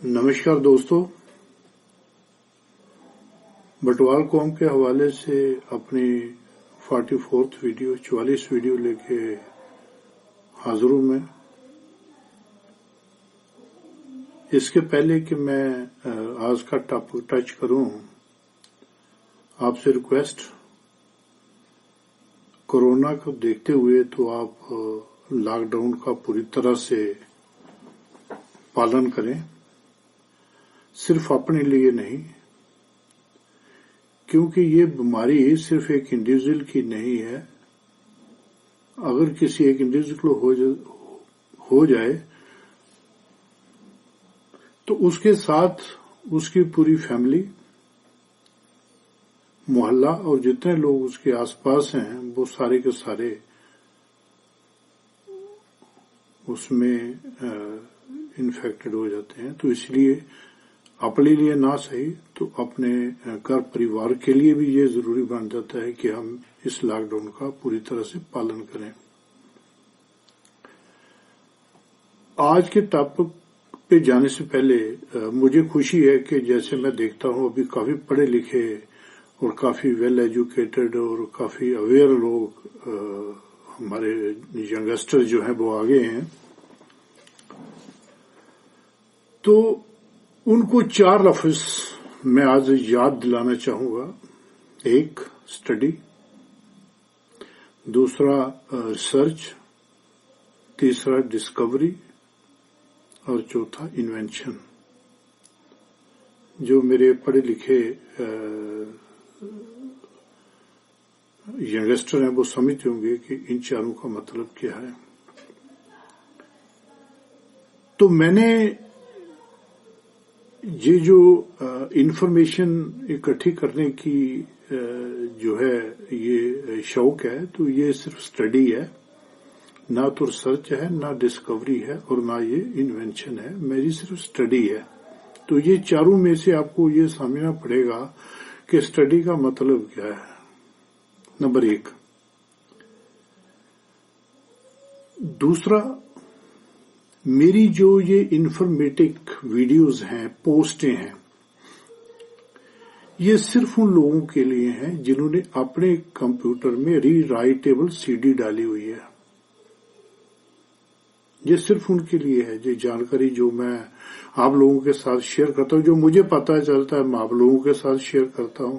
नमस्कार दोस्तों, बटवाल कौम के हवाले से अपनी 44th वीडियो 44 वीडियो लेके हाजिर हूं मैं। इसके पहले कि मैं आज का टॉपिक टच करूं, आपसे रिक्वेस्ट, कोरोना को देखते हुए तो आप लॉकडाउन का पूरी तरह से पालन करें, सिर्फ अपने लिए नहीं, क्योंकि ये बीमारी सिर्फ एक इंडिविजुअल की नहीं है। अगर किसी एक इंडिविजुअल हो जाए तो उसके साथ उसकी पूरी फैमिली, मोहल्ला और जितने लोग उसके आसपास हैं वो सारे के सारे उसमें इन्फेक्टेड हो जाते हैं। तो इसलिए अपने लिए ना सही तो अपने घर परिवार के लिए भी ये जरूरी बन जाता है कि हम इस लॉकडाउन का पूरी तरह से पालन करें। आज के टॉपिक पे जाने से पहले मुझे खुशी है कि जैसे मैं देखता हूं अभी काफी पढ़े लिखे और काफी वेल एजुकेटेड और काफी अवेयर लोग हमारे यंगस्टर जो हैं वो आगे हैं। तो उनको 4 लफ्ज मैं आज याद दिलाना चाहूंगा। एक, स्टडी, दूसरा रिसर्च, तीसरा डिस्कवरी और चौथा इन्वेंशन। जो मेरे पढ़े लिखे यंगस्टर हैं वो समझते होंगे कि इन चारों का मतलब क्या है। तो मैंने ये जो इंफॉर्मेशन इकट्ठी करने की जो है ये शौक है, तो ये सिर्फ स्टडी है, ना तो रिसर्च है, ना डिस्कवरी है और ना ये इन्वेंशन है, मेरी सिर्फ स्टडी है। तो ये चारों में से आपको ये समझना पड़ेगा कि स्टडी का मतलब क्या है। नंबर 1। दूसरा, मेरी जो ये इन्फॉर्मेटिव वीडियोस हैं, पोस्टें हैं, ये सिर्फ उन लोगों के लिए हैं जिन्होंने अपने कंप्यूटर में रीराइटेबल सीडी डाली हुई है। ये सिर्फ उनके लिए है। ये जानकारी जो मैं आप लोगों के साथ शेयर करता हूं, जो मुझे पता चलता है मैं आप लोगों के साथ शेयर करता हूं।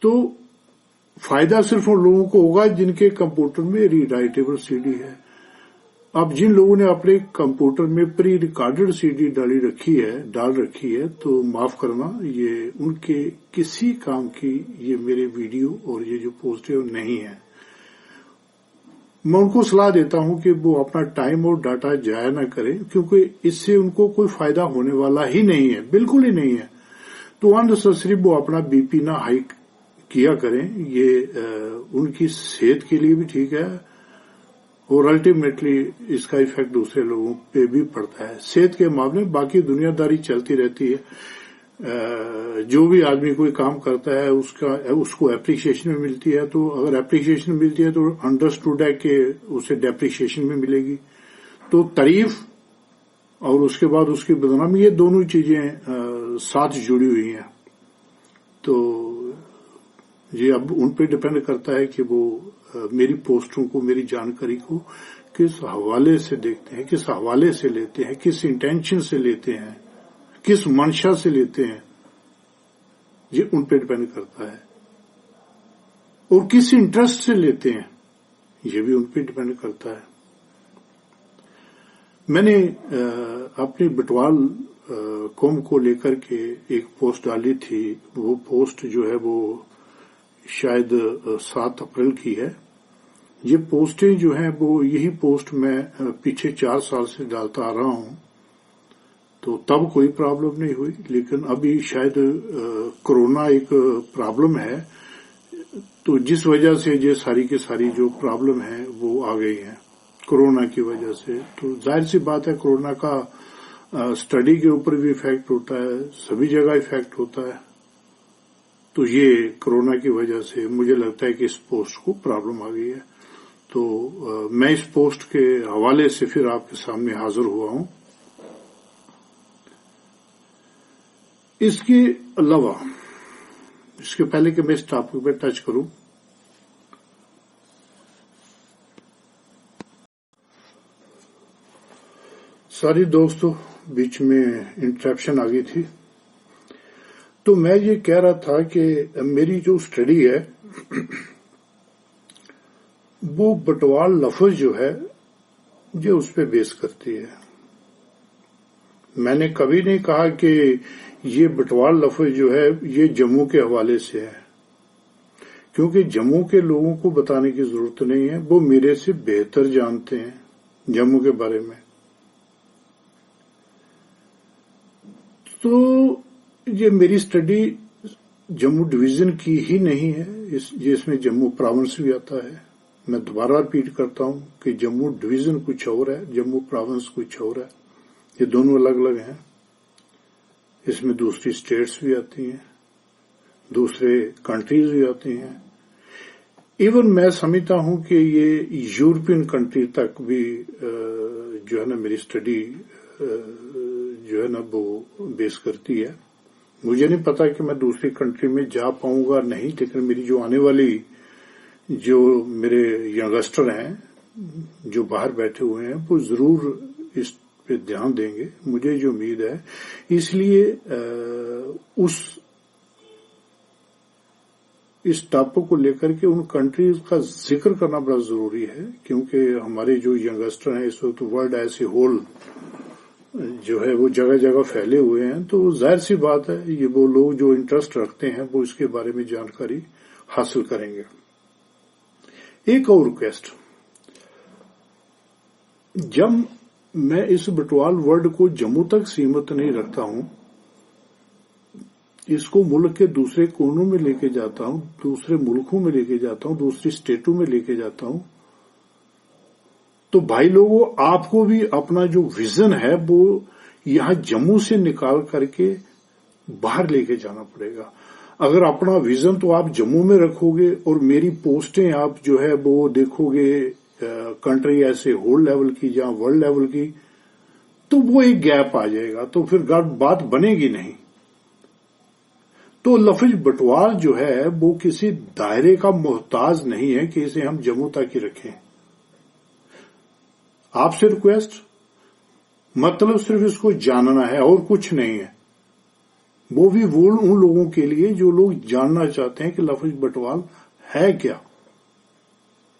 तो फायदा सिर्फ उन लोगों को होगा जिनके कंप्यूटर में रीराइटेबल सीडी है। अब जिन लोगों ने अपने कंप्यूटर में प्री रिकॉर्डेड सीडी डाल रखी है तो माफ करना, ये उनके किसी काम की ये मेरे वीडियो और ये जो पोस्ट है नहीं है। मैं उनको सलाह देता हूं कि वो अपना टाइम और डाटा जाया ना करें, क्योंकि इससे उनको कोई फायदा होने वाला ही नहीं है, बिल्कुल ही नहीं है। तो अननेसेसरी वो अपना बीपी ना हाई किया करें। ये उनकी सेहत के लिए भी ठीक है और अल्टीमेटली इसका इफेक्ट दूसरे लोगों पे भी पड़ता है। सेहत के मामले में बाकी दुनियादारी चलती रहती है। जो भी आदमी कोई काम करता है उसको एप्रिसिएशन में मिलती है। तो अगर एप्रिसिएशन मिलती है तो अंडरस्टूड है कि उसे डेप्रिसिएशन में मिलेगी। तो तारीफ और उसके बाद उसकी बदनामी, ये दोनों चीजें साथ जुड़ी हुई हैं। तो ये अब उन पे डिपेंड करता है कि वो मेरी पोस्टों को, मेरी जानकारी को किस हवाले से देखते हैं, किस हवाले से लेते हैं, किस इंटेंशन से लेते हैं, किस मंशा से लेते हैं, ये उन पे डिपेंड करता है। और किस इंटरेस्ट से लेते हैं, ये भी उन पे डिपेंड करता है। मैंने अपनी बटवाल कौम को लेकर के एक पोस्ट डाली थी। वो पोस्ट जो है वो शायद 7 अप्रैल की है। ये पोस्टें जो हैं वो यही पोस्ट मैं पीछे 4 साल से डालता आ रहा हूं। तो तब कोई प्रॉब्लम नहीं हुई, लेकिन अभी शायद कोरोना एक प्रॉब्लम है, तो जिस वजह से ये सारी की सारी जो प्रॉब्लम है वो आ गई है कोरोना की वजह से। तो जाहिर सी बात है कोरोना का स्टडी के ऊपर भी इफेक्ट होता है, सभी जगह इफेक्ट होता है। तो ये कोरोना की वजह से मुझे लगता है कि इस पोस्ट को प्रॉब्लम आ गई है। तो मैं इस पोस्ट के हवाले से फिर आपके सामने हाजिर हुआ हूं। इसके अलावा, इसके पहले कि मैं इस टॉपिक पे टच करूं, सारी दोस्तों बीच में इंटरप्शन आ गई थी। तो मैं ये कह रहा था कि मेरी जो स्टडी है वो बटवाल लफ्ज जो है जो उस पे बेस करती है। मैंने कभी नहीं कहा कि ये बटवाल लफ्ज जो है ये जम्मू के हवाले से है, क्योंकि जम्मू के लोगों को बताने की जरूरत नहीं है, वो मेरे से बेहतर जानते हैं जम्मू के बारे में। तो ये मेरी स्टडी जम्मू डिवीजन की ही नहीं है, जिसमें जम्मू प्रोविंस भी आता है। मैं दोबारा रिपीट करता हूं कि जम्मू डिवीजन कुछ और है, जम्मू प्रोविंस कुछ और है, ये दोनों अलग अलग हैं। इसमें दूसरी स्टेट्स भी आती हैं, दूसरे कंट्रीज भी आती हैं। इवन मैं समझता हूं कि ये यूरोपियन कंट्री तक भी जो है ना मेरी स्टडी जो है ना वो बेस करती है। मुझे नहीं पता कि मैं दूसरी कंट्री में जा पाऊंगा नहीं, लेकिन मेरी जो आने वाली जो मेरे यंगस्टर हैं जो बाहर बैठे हुए हैं वो जरूर इस पे ध्यान देंगे, मुझे जो उम्मीद है। इसलिए इस टॉपिक को लेकर के उन कंट्रीज का जिक्र करना बड़ा जरूरी है, क्योंकि हमारे जो यंगस्टर हैं इस वक्त वर्ल्ड एज ए होल जो है वो जगह जगह फैले हुए हैं। तो जाहिर सी बात है ये वो लोग जो इंटरेस्ट रखते हैं वो इसके बारे में जानकारी हासिल करेंगे। एक और रिक्वेस्ट, जब मैं इस बटवाल वर्ड को जम्मू तक सीमित नहीं रखता हूं, इसको मुल्क के दूसरे कोनों में लेके जाता हूं, दूसरे मुल्कों में लेके जाता हूं, दूसरी स्टेटों में लेके जाता हूं, तो भाई लोगों आपको भी अपना जो विजन है वो यहां जम्मू से निकाल करके बाहर लेके जाना पड़ेगा। अगर अपना विजन तो आप जम्मू में रखोगे और मेरी पोस्टें आप जो है वो देखोगे कंट्री ऐसे होल लेवल की या वर्ल्ड लेवल की, तो वो एक गैप आ जाएगा, तो फिर बात बनेगी नहीं। तो लफ्ज बटवाल जो है वो किसी दायरे का मोहताज नहीं है कि इसे हम जम्मू तक ही रखें। आपसे रिक्वेस्ट, मतलब सिर्फ इसको जानना है और कुछ नहीं है। वो भी उन लोगों के लिए जो लोग जानना चाहते हैं कि लफ्ज बटवाल है क्या।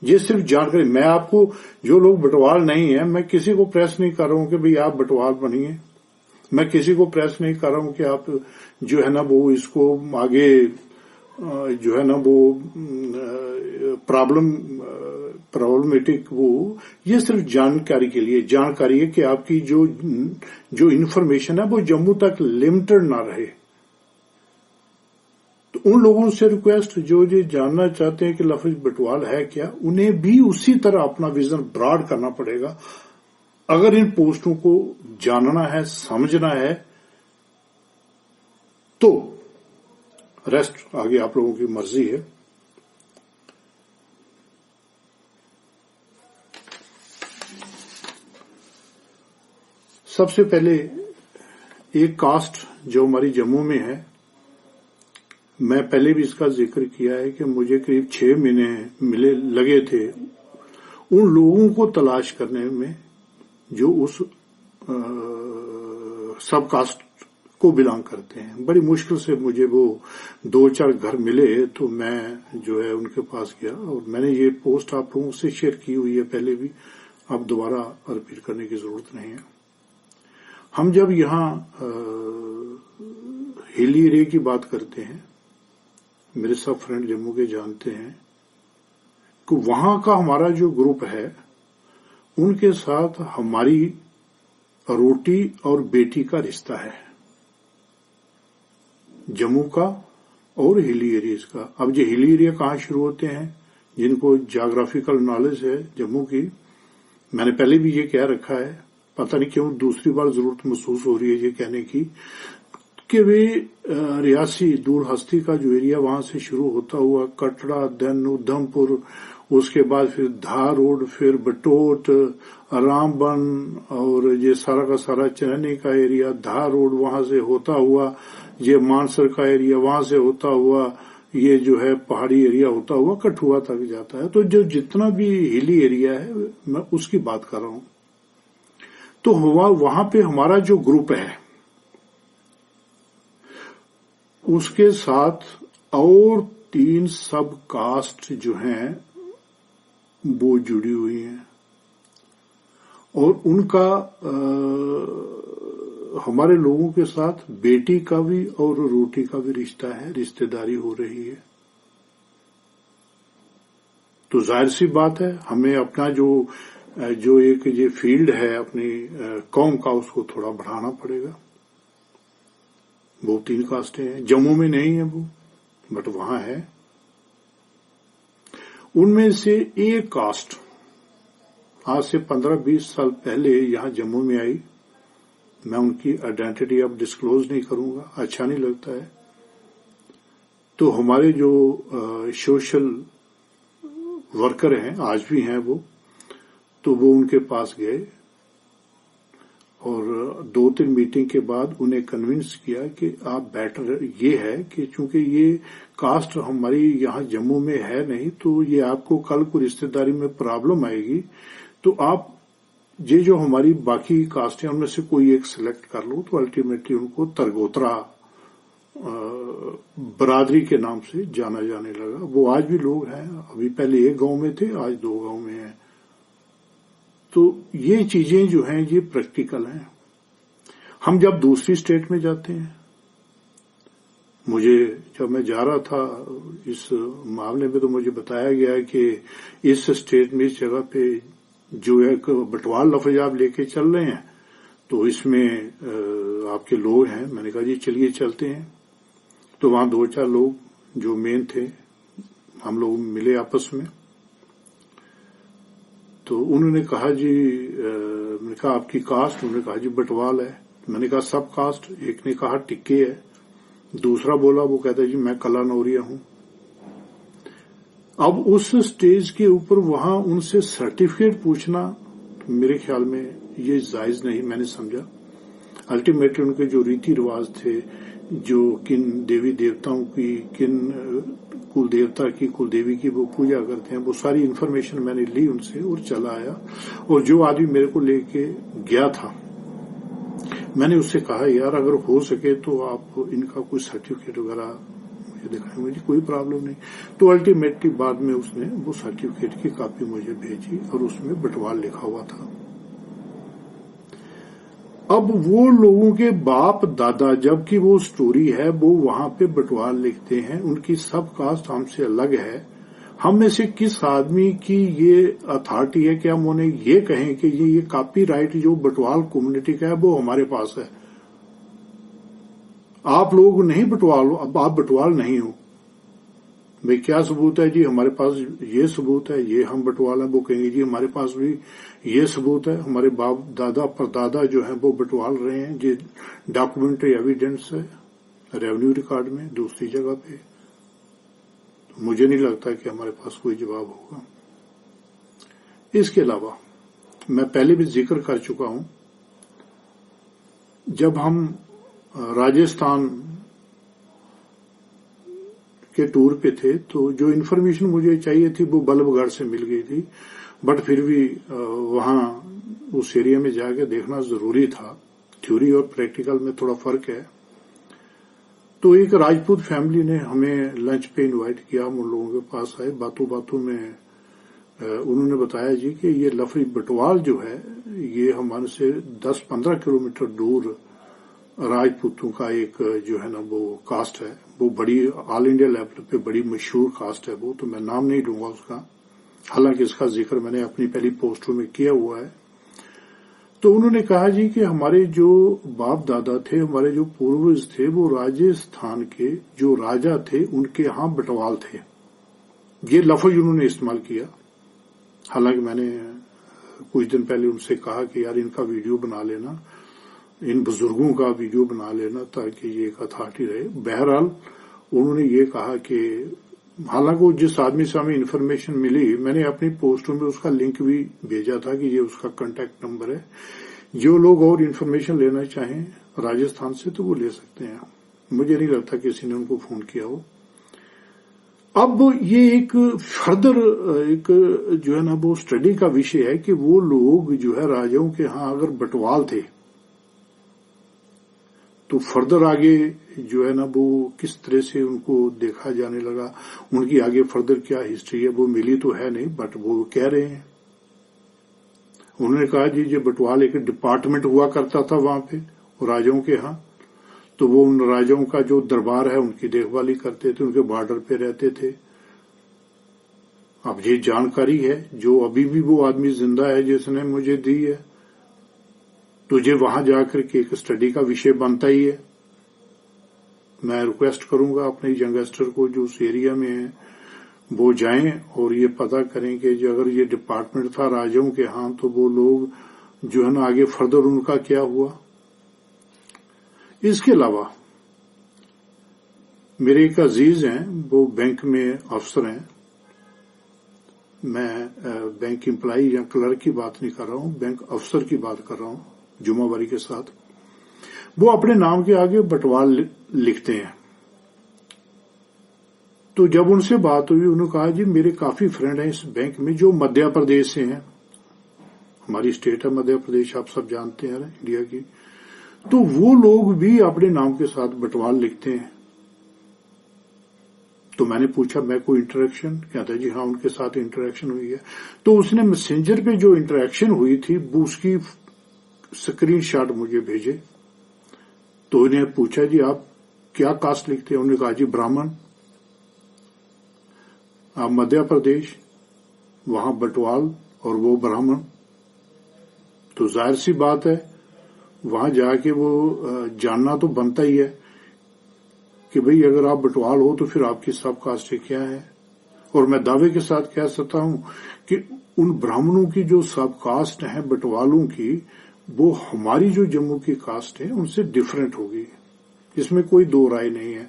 ये सिर्फ जानकारी, मैं आपको जो लोग बटवाल नहीं है, मैं किसी को प्रेस नहीं कर रहा हूं कि भाई आप बटवाल बनिए। मैं किसी को प्रेस नहीं कर रहा हूं कि आप जो है ना वो इसको आगे जो है ना वो प्रॉब्लमेटिक वो, ये सिर्फ जानकारी के लिए जानकारी है कि आपकी जो इन्फॉर्मेशन है वो जम्मू तक लिमिटेड ना रहे। तो उन लोगों से रिक्वेस्ट जो ये जानना चाहते हैं कि लफ्ज बटवाल है क्या, उन्हें भी उसी तरह अपना विजन ब्रॉड करना पड़ेगा। अगर इन पोस्टों को जानना है, समझना है, तो रेस्ट आगे आप लोगों की मर्जी है। सबसे पहले एक कास्ट जो हमारी जम्मू में है, मैं पहले भी इसका जिक्र किया है कि मुझे करीब 6 महीने लगे थे उन लोगों को तलाश करने में जो उस सब कास्ट को बिलोंग करते हैं। बड़ी मुश्किल से मुझे वो 2-4 घर मिले, तो मैं जो है उनके पास गया और मैंने ये पोस्ट आप लोगों से शेयर की हुई है पहले भी, अब दोबारा रिपीट करने की जरूरत नहीं है। हम जब यहाँ हिली एरिया की बात करते हैं, मेरे सब फ्रेंड जम्मू के जानते हैं कि वहां का हमारा जो ग्रुप है उनके साथ हमारी रोटी और बेटी का रिश्ता है, जम्मू का और हिली एरियाज का। अब ये हिली एरिया कहाँ शुरू होते हैं, जिनको ज्योग्राफिकल नॉलेज है जम्मू की, मैंने पहले भी ये कह रखा है, पता नहीं क्यों दूसरी बार जरूरत महसूस हो रही है ये कहने की कि वे रियासी दूर हस्ती का जो एरिया वहां से शुरू होता हुआ कटरा, देन उधमपुर, उसके बाद फिर धार रोड, फिर बटोट, रामबन और ये सारा का सारा चननी का एरिया, धार रोड वहां से होता हुआ ये मानसर का एरिया, वहां से होता हुआ ये जो है पहाड़ी एरिया होता हुआ कठुआ तक जाता है। तो जो जितना भी हिली एरिया है मैं उसकी बात कर रहा हूं। तो वहां पे हमारा जो ग्रुप है उसके साथ और 3 सब कास्ट जो हैं वो जुड़ी हुई हैं और उनका हमारे लोगों के साथ बेटी का भी और रोटी का भी रिश्ता है, रिश्तेदारी हो रही है। तो जाहिर सी बात है हमें अपना जो एक ये फील्ड है अपनी कौम का उसको थोड़ा बढ़ाना पड़ेगा। वो 3 कास्टें हैं, जम्मू में नहीं है वो, बट वहां है। उनमें से एक कास्ट आज से 15-20 साल पहले यहां जम्मू में आई। मैं उनकी आइडेंटिटी अब डिस्क्लोज नहीं करूंगा, अच्छा नहीं लगता है। तो हमारे जो सोशल वर्कर हैं आज भी हैं वो, तो वो उनके पास गए और 2-3 मीटिंग के बाद उन्हें कन्विंस किया कि आप बेटर ये है कि चूंकि ये कास्ट हमारी यहाँ जम्मू में है नहीं, तो ये आपको कल को रिश्तेदारी में प्रॉब्लम आएगी, तो आप ये जो हमारी बाकी कास्ट है उनमें से कोई एक सिलेक्ट कर लो। तो अल्टीमेटली उनको तरगोतरा बरादरी के नाम से जाना जाने लगा। वो आज भी लोग हैं, अभी पहले एक गांव में थे, आज 2 गांव में हैं। तो ये चीजें जो हैं ये प्रैक्टिकल हैं। हम जब दूसरी स्टेट में जाते हैं, जब मैं जा रहा था इस मामले में, तो मुझे बताया गया कि इस स्टेट में इस जगह पे जो एक बटवाल लफ्ज आप लेके चल रहे हैं, तो इसमें आपके लोग हैं। मैंने कहा जी चलिए चलते हैं। तो वहां 2-4 लोग जो मेन थे, हम लोग मिले आपस में। तो उन्होंने कहा जी, मैंने कहा आपकी कास्ट? उन्होंने कहा जी बटवाल है। मैंने कहा सब कास्ट? एक ने कहा टिक्के है, दूसरा बोला, वो कहता जी मैं कला नौरिया हूं। अब उस स्टेज के ऊपर वहां उनसे सर्टिफिकेट पूछना मेरे ख्याल में ये जायज नहीं, मैंने समझा। अल्टीमेटली उनके जो रीति रिवाज थे, जो किन देवी देवताओं की, किन कुल देवता की, कुल देवी की वो पूजा करते हैं, वो सारी इन्फॉर्मेशन मैंने ली उनसे और चला आया। और जो आदमी मेरे को लेके गया था, मैंने उससे कहा यार अगर हो सके तो आप इनका कोई सर्टिफिकेट वगैरह मुझे दिखाएं। मुझे कोई प्रॉब्लम नहीं। तो अल्टीमेटली बाद में उसने वो सर्टिफिकेट की कॉपी मुझे भेजी और उसमें बटवाल लिखा हुआ था। अब वो लोगों के बाप दादा, जबकि वो स्टोरी है, वो वहां पे बटवाल लिखते हैं, उनकी सब कास्ट हमसे अलग है। हम में से किस आदमी की ये अथॉरिटी है कि हम उन्हें ये कहें कि ये कॉपीराइट जो बटवाल कम्युनिटी का है वो हमारे पास है? आप लोग नहीं बटवाल हो, अब आप बटवाल नहीं हो। भाई क्या सबूत है जी? हमारे पास ये सबूत है, ये हम बटवाल हैं। वो कहेंगे जी हमारे पास भी ये सबूत है, हमारे बाप दादा परदादा जो है वो बटवाल रहे हैं, ये डॉक्यूमेंट्री एविडेंस है रेवेन्यू रिकॉर्ड में, दूसरी जगह पे। तो मुझे नहीं लगता कि हमारे पास कोई जवाब होगा। इसके अलावा मैं पहले भी जिक्र कर चुका हूं, जब हम राजस्थान के टूर पे थे तो जो इन्फॉर्मेशन मुझे चाहिए थी वो बल्लभगढ़ से मिल गई थी, बट फिर भी वहां उस एरिया में जाके देखना जरूरी था। थ्योरी और प्रैक्टिकल में थोड़ा फर्क है। तो एक राजपूत फैमिली ने हमें लंच पे इनवाइट किया, हम उन लोगों के पास आए। बातों बातों में उन्होंने बताया जी कि ये लफरी बटवाल जो है ये हमारे से 10-15 किलोमीटर दूर राजपूतों का एक जो है ना वो कास्ट है, वो बड़ी ऑल इंडिया लेवल पे बड़ी मशहूर कास्ट है वो। तो मैं नाम नहीं लूंगा उसका, हालांकि इसका जिक्र मैंने अपनी पहली पोस्टों में किया हुआ है। तो उन्होंने कहा जी कि हमारे जो बाप दादा थे, हमारे जो पूर्वज थे, वो राजस्थान के जो राजा थे उनके यहां बटवाल थे। ये लफ्ज उन्होंने इस्तेमाल किया। हालांकि मैंने कुछ दिन पहले उनसे कहा कि यार इनका वीडियो बना लेना, इन बुजुर्गों का वीडियो बना लेना ताकि ये एक अथॉरिटी रहे। बहरहाल उन्होंने ये कहा कि حالانکہ جس آدمی سے ہمیں انفارمیشن ملی میں نے اپنی پوسٹوں میں اس کا لنک بھی بھیجا تھا کہ یہ اس کا کانٹیکٹ نمبر ہے، جو لوگ اور انفارمیشن لینا چاہیں راجستھان سے تو وہ لے سکتے ہیں. مجھے نہیں لگتا کسی نے ان کو فون کیا ہو. اب یہ ایک فردر ایک جو ہے نا وہ اسٹڈی کا وشے ہے کہ وہ لوگ جو ہے راجاؤں کے ہاں اگر بٹوال تھے تو فردر آگے جو ہے نا وہ کس طرح سے ان کو دیکھا جانے لگا، ان کی آگے فردر کیا ہسٹری ہے وہ ملی تو ہے نہیں، بٹ وہ کہہ رہے ہیں. انہوں نے کہا جی یہ بٹوال ایک ڈپارٹمنٹ ہوا کرتا تھا وہاں پہ راجاؤں کے ہاں، تو وہ ان راجاؤں کا جو دربار ہے ان کی دیکھ بھالی کرتے تھے، ان کے بارڈر پہ رہتے تھے. اب یہ جانکاری ہے جو ابھی بھی وہ آدمی زندہ ہے جس نے مجھے دی ہے، تو یہ وہاں جا کر کے ایک اسٹڈی کا وشے بنتا ہی ہے. میں ریکویسٹ کروں گا اپنے ینگسٹر کو جو اس ایریا میں ہیں وہ جائیں اور یہ پتہ کریں کہ جو اگر یہ ڈپارٹمنٹ تھا راجاؤں کے ہاں تو وہ لوگ جو ہے نا آگے فردر ان کا کیا ہوا. اس کے علاوہ میرے ایک عزیز ہیں وہ بینک میں افسر ہیں، میں بینک امپلائی یا کلرک کی بات نہیں کر رہا ہوں، بینک افسر کی بات کر رہا ہوں جمعہ واری کے ساتھ. وہ اپنے نام کے آگے بٹوال لکھتے ہیں. تو جب ان سے بات ہوئی انہوں نے کہا جی میرے کافی فرینڈ ہیں اس بینک میں جو مدھیہ پردیش سے ہیں، ہماری اسٹیٹ ہے مدھیہ پردیش آپ سب جانتے ہیں انڈیا کی، تو وہ لوگ بھی اپنے نام کے ساتھ بٹوال لکھتے ہیں. تو میں نے پوچھا میں کوئی انٹریکشن، کہتا ہے جی ہاں ان کے ساتھ انٹریکشن ہوئی ہے. تو اس نے میسنجر پہ جو انٹریکشن ہوئی تھی وہ اس کی اسکرین شاٹ مجھے بھیجے. تو انہیں پوچھا جی آپ کیا کاسٹ لکھتے ہیں؟ انہوں نے کہا جی براہمن. آپ مدھیہ پردیش وہاں بٹوال اور وہ براہمن، تو ظاہر سی بات ہے وہاں جا کے وہ جاننا تو بنتا ہی ہے کہ بھئی اگر آپ بٹوال ہو تو پھر آپ کی سب کاسٹیں کیا ہیں. اور میں دعوے کے ساتھ کہہ سکتا ہوں کہ ان براہمنوں کی جو سب کاسٹ ہیں بٹوالوں کی وہ ہماری جو جموں کی کاسٹ ہے ان سے ڈفرینٹ ہوگی، اس میں کوئی دو رائے نہیں ہے.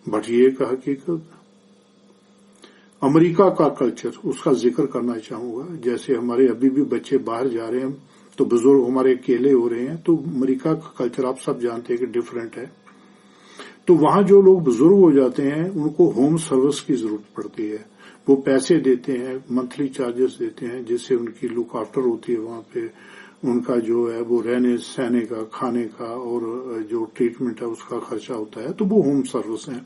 بٹ یہ ایک حقیقت. امریکہ کا کلچر اس کا ذکر کرنا چاہوں گا. جیسے ہمارے ابھی بھی بچے باہر جا رہے ہیں تو بزرگ ہمارے اکیلے ہو رہے ہیں، تو امریکہ کا کلچر آپ سب جانتے ہیں کہ ڈفرینٹ ہے. تو وہاں جو لوگ بزرگ ہو جاتے ہیں ان کو ہوم سروس کی ضرورت پڑتی ہے، وہ پیسے دیتے ہیں، منتھلی چارجز دیتے ہیں جس سے ان کی لک آفٹر ہوتی ہے. وہاں پہ ان کا جو ہے وہ رہنے سہنے کا، کھانے کا اور جو ٹریٹمنٹ ہے اس کا خرچہ ہوتا ہے، تو وہ ہوم سروس ہیں.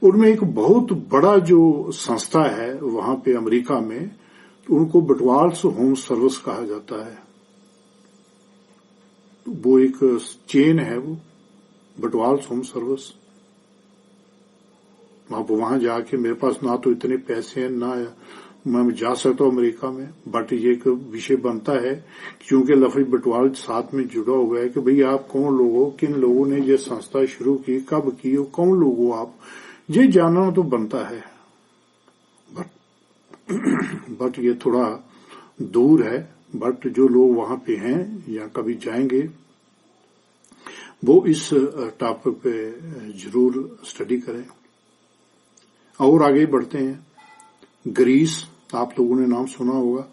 ان میں ایک بہت بڑا جو سنستھا ہے وہاں پہ امریکہ میں ان کو بٹوالس ہوم سروس کہا جاتا ہے. وہ ایک چین ہے وہ بٹوالس ہوم سروس. آپ وہاں جا کے میرے پاس نہ تو اتنے پیسے ہیں نہ میں جا سکتا ہوں امریکہ میں، بٹ یہ ایک وشے بنتا ہے کیونکہ لفظ بٹوال ساتھ میں جڑا ہوا ہے کہ بھئی آپ کون لوگ ہو، کن لوگوں نے یہ سنستھا شروع کی، کب کی، اور کون لوگ ہو آپ، یہ جاننا تو بنتا ہے. بٹ یہ تھوڑا دور ہے. بٹ جو لوگ وہاں پہ ہیں یا کبھی جائیں گے وہ اس ٹاپک پہ ضرور اسٹڈی کریں. اور آگے بڑھتے ہیں. گریس آپ لوگوں نے نام سنا ہوگا.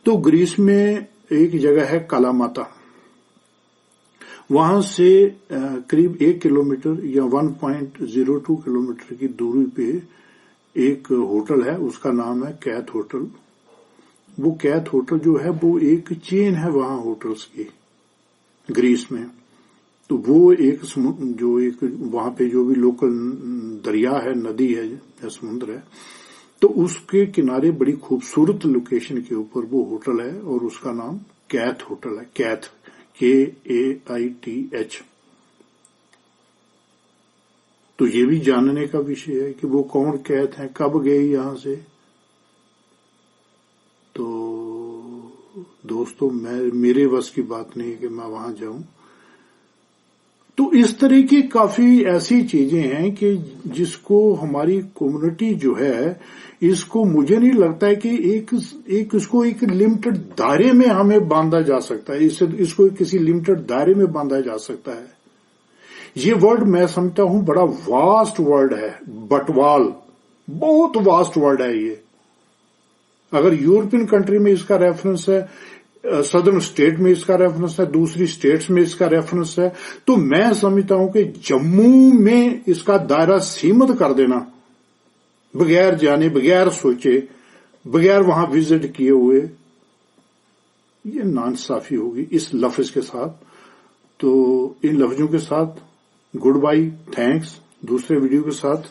تو گریس میں ایک جگہ ہے کالاماتا، وہاں سے قریب 1 کلومیٹر یا 1.02 کلومیٹر کی دوری پہ ایک ہوٹل ہے، اس کا نام ہے کیتھ ہوٹل. وہ کیتھ ہوٹل جو ہے وہ ایک چین ہے وہاں ہوٹلز کی گریس میں. تو وہ ایک جو ایک وہاں پہ جو بھی لوکل دریا ہے، ندی ہے یا سمندر ہے، تو اس کے کنارے بڑی خوبصورت لوکیشن کے اوپر وہ ہوٹل ہے اور اس کا نام کیتھ ہوٹل ہے. کیتھ KAITH. تو یہ بھی جاننے کا وشے ہے کہ وہ کون کیتھ ہیں، کب گئے یہاں سے. تو دوستو میرے بس کی بات نہیں کہ میں وہاں جاؤں. تو اس طرح کی کافی ایسی چیزیں ہیں کہ جس کو ہماری کمیونٹی جو ہے اس کو مجھے نہیں لگتا ہے کہ اس کو ایک لمیٹڈ دائرے میں ہمیں باندھا جا سکتا ہے، اس کو کسی لمیٹڈ دائرے میں باندھا جا سکتا ہے. یہ वर्ड मैं समझता हूं बड़ा वास्ट वर्ड है, बटवाल, बहुत वास्ट वर्ड है ये. अगर यूरोपियन कंट्री में इसका रेफरेंस है, सदर्न स्टेट में इसका रेफरेंस है, दूसरी स्टेट्स में इसका रेफरेंस है, तो मैं समझता हूं कि जम्मू में इसका दायरा सीमित कर देना, बगैर जाने, बगैर सोचे, बगैर वहां विजिट किए हुए, ये नाइंसाफी होगी इस लफ्ज के साथ. तो इन लफ्जों के साथ गुड बाय, थैंक्स. दूसरे वीडियो के साथ